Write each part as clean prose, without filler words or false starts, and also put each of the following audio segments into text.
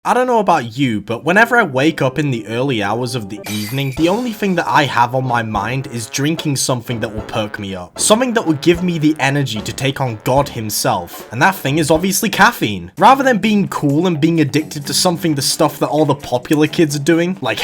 I don't know about you, but whenever I wake up in the early hours of the evening, the only thing that I have on my mind is drinking something that will perk me up. Something that will give me the energy to take on God himself. And that thing is obviously caffeine. Rather than being cool and being addicted to the stuff that all the popular kids are doing, like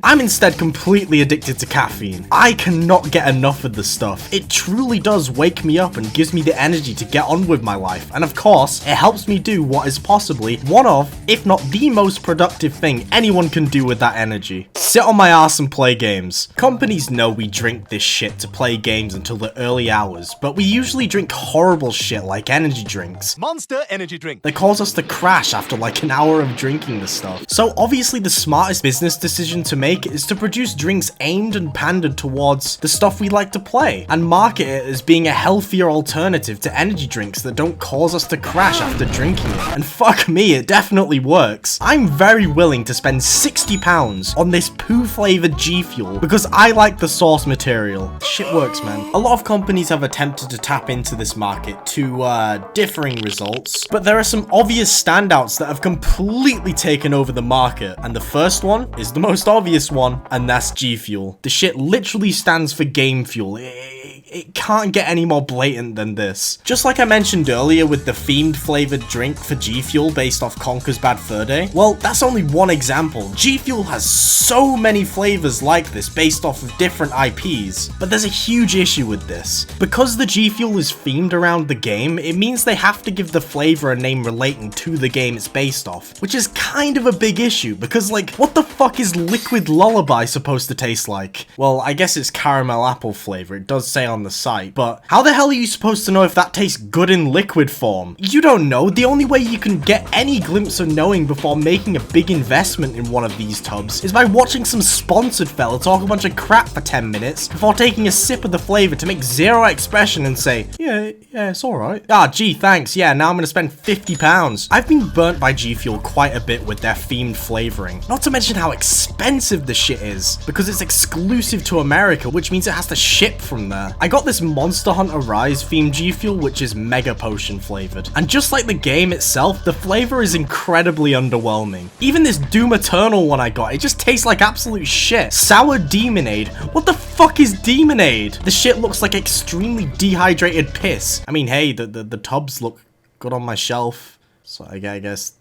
I'm instead completely addicted to caffeine. I cannot get enough of this stuff. It truly does wake me up and gives me the energy to get on with my life. And of course, it helps me do what is possibly one of, if not the most productive thing anyone can do with that energy. Sit on my ass and play games. Companies know we drink this shit to play games until the early hours, but we usually drink horrible shit like energy drinks. Monster energy drink. That cause us to crash after like an hour of drinking this stuff. So obviously the smartest business decision to make is to produce drinks aimed and pandered towards the stuff we like to play and market it as being a healthier alternative to energy drinks that don't cause us to crash after drinking it. And fuck me, it definitely works. I'm very willing to spend £60 on this poo flavored Gfuel because I like the source material. Shit works, man. A lot of companies have attempted to tap into this market to differing results, but there are some obvious standouts that have completely taken over the market, and the first one is the most obvious one, and that's Gfuel. The shit literally stands for game fuel. It can't get any more blatant than this. Just like I mentioned earlier with the themed flavored drink for Gfuel based off Conker's Bad Fur Day, well, that's only one example. Gfuel has so many flavors like this based off of different IPs, but there's a huge issue with this. Because the Gfuel is themed around the game, it means they have to give the flavor a name relating to the game it's based off, which is kind of a big issue because, like, what the fuck is Liquid Lullaby supposed to taste like? Well, I guess it's caramel apple flavor, it does say on the site, but how the hell are you supposed to know if that tastes good in liquid form? You don't know. The only way you can get any glimpse of knowing before making a big investment in one of these tubs is by watching some sponsored fella talk a bunch of crap for 10 minutes before taking a sip of the flavor to make zero expression and say, yeah, it's alright. Ah, gee, thanks. Yeah, now I'm gonna spend £50. I've been burnt by Gfuel quite a bit with their themed flavoring. Not to mention how expensive the shit is, because it's exclusive to America, which means it has to ship from there. I got this Monster Hunter Rise themed Gfuel, which is Mega Potion flavored. And just like the game itself, the flavor is incredibly underwhelming. Even this Doom Eternal one I got, it just tastes like absolute shit. Sour Demonade. What the fuck is Demonade? The shit looks like extremely dehydrated piss. I mean, hey, the tubs look good on my shelf, so I guess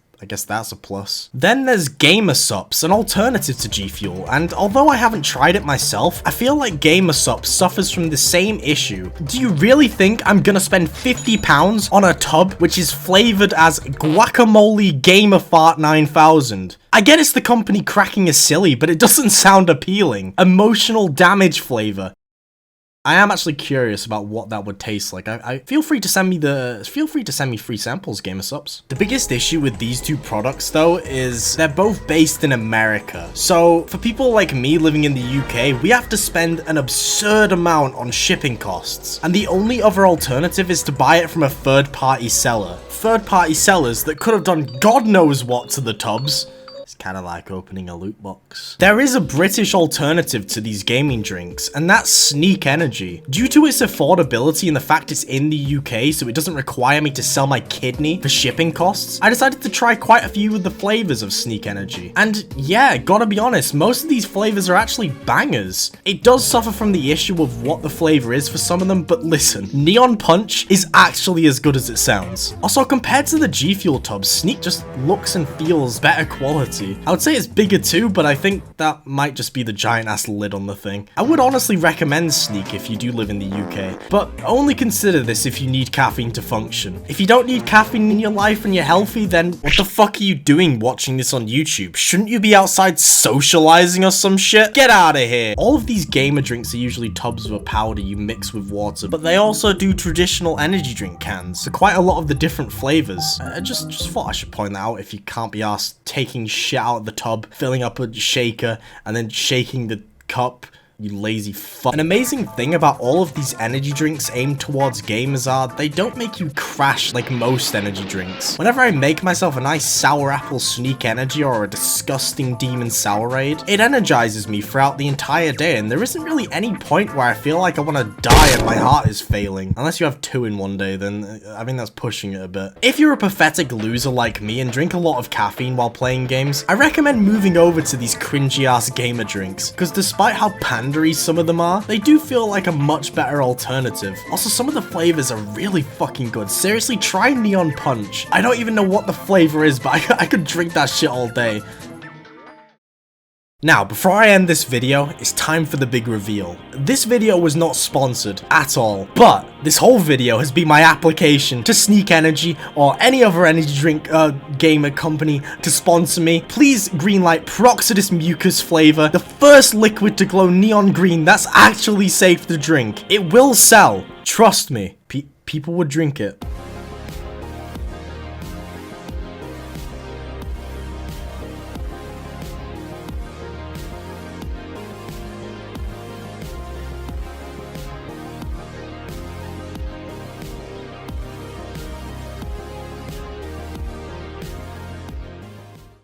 that's a plus. Then there's gamersupps, an alternative to Gfuel, and although I haven't tried it myself, I feel like gamersupps suffers from the same issue. Do you really think I'm gonna spend £50 on a tub which is flavored as Guacamole Gamerfart 9000? I get it's the company cracking a silly, but it doesn't sound appealing. Emotional damage flavor. I am actually curious about what that would taste like. I feel free to send me free samples, gamersupps. The biggest issue with these two products though is they're both based in America. So for people like me living in the UK, we have to spend an absurd amount on shipping costs. And the only other alternative is to buy it from a third-party seller. Third-party sellers that could have done God knows what to the tubs. Kind of like opening a loot box. There is a British alternative to these gaming drinks, and that's Sneak Energy. Due to its affordability and the fact it's in the UK, so it doesn't require me to sell my kidney for shipping costs, I decided to try quite a few of the flavors of Sneak Energy. And yeah, gotta be honest, most of these flavors are actually bangers. It does suffer from the issue of what the flavor is for some of them, but listen, Neon Punch is actually as good as it sounds. Also, compared to the Gfuel tubs, Sneak just looks and feels better quality. I would say it's bigger too, but I think that might just be the giant ass lid on the thing. I would honestly recommend Sneak if you do live in the UK, but only consider this if you need caffeine to function. If you don't need caffeine in your life and you're healthy, then what the fuck are you doing watching this on YouTube? Shouldn't you be outside socializing or some shit? Get out of here. All of these gamer drinks are usually tubs of a powder you mix with water, but they also do traditional energy drink cans, so quite a lot of the different flavors. I just thought I should point that out if you can't be asked taking shit out of the tub, filling up a shaker, and then shaking the cup you lazy fuck. An amazing thing about all of these energy drinks aimed towards gamers are they don't make you crash like most energy drinks. Whenever I make myself a nice sour apple sneak energy or a disgusting demon sourade, it energizes me throughout the entire day, and there isn't really any point where I feel like I want to die and my heart is failing. Unless you have 2 in one day, then I mean that's pushing it a bit. If you're a pathetic loser like me and drink a lot of caffeine while playing games, I recommend moving over to these cringy ass gamer drinks, because despite how pandery some of them are, they do feel like a much better alternative. Also, some of the flavors are really fucking good. Seriously, try Neon Punch. I don't even know what the flavor is, but I could drink that shit all day. Now, before I end this video, it's time for the big reveal. This video was not sponsored at all, but this whole video has been my application to Sneak Energy or any other energy drink gamer company to sponsor me. Please greenlight Proxidist mucus flavor, the first liquid to glow neon green that's actually safe to drink. It will sell. Trust me. People would drink it.